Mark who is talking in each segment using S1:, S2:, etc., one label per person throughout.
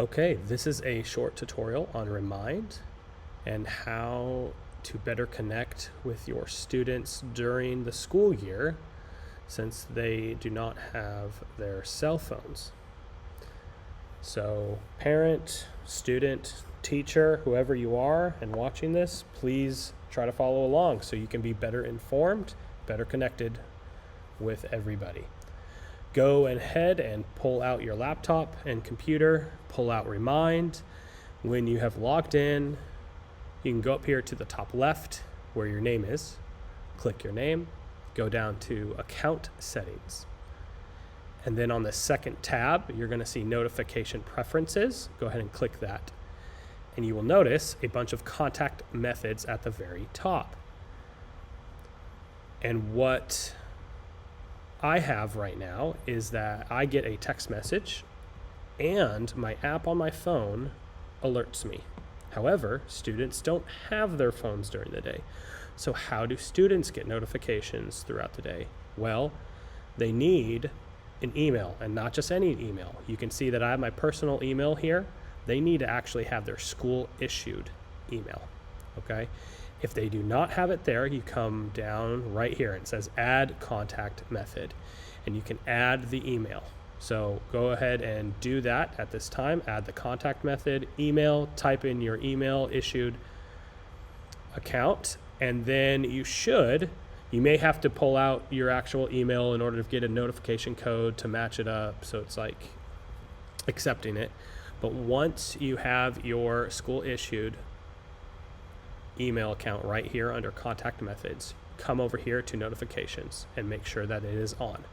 S1: Okay, this is a short tutorial on Remind and how to better connect with your students during the school year since they do not have their cell phones. So parent, student, teacher, whoever you are and watching this, please try to follow along so you can be better informed, better connected with everybody. Go ahead and pull out your laptop and computer, pull out Remind. When you have logged in, you can go up here to the top left where your name is, click your name, go down to Account Settings. And then on the second tab, you're going to see Notification Preferences. Go ahead and click that. And you will notice a bunch of contact methods at the very top. And what I have right now is that I get a text message and my app on my phone alerts me. However, students don't have their phones during the day. So how do students get notifications throughout the day? Well, they need an email, and not just any email. You can see that I have my personal email here. They need to actually have their school issued email, okay? If they do not have it there, you come down right here. It says add contact method, and you can add the email. So go ahead and do that at this time. Add the contact method, email, type in your email issued account, and then you may have to pull out your actual email in order to get a notification code to match it up so it's like accepting it. But once you have your school issued email account right here under contact methods, come over here to notifications and make sure that it is on.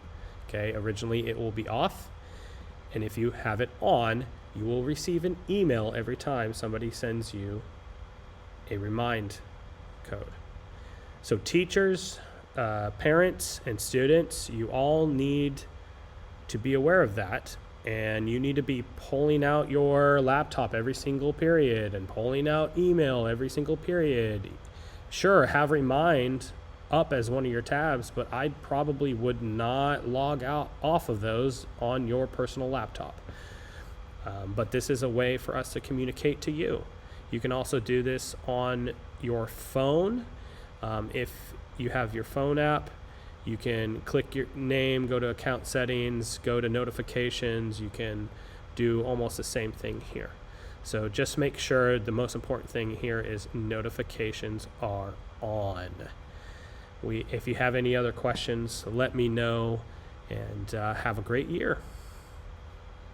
S1: Okay, originally it will be off, and if you have it on, you will receive an email every time somebody sends you a remind code. So teachers, parents, and students, you all need to be aware of that. And you need to be pulling out your laptop every single period and pulling out email every single period. Sure, have Remind up as one of your tabs, but I probably would not log out off of those on your personal laptop. But this is a way for us to communicate to you. You can also do this on your phone. If you have your phone app, you can click your name, go to account settings, go to notifications. You can do almost the same thing here. So just make sure the most important thing here is notifications are on. If you have any other questions, let me know, and have a great year.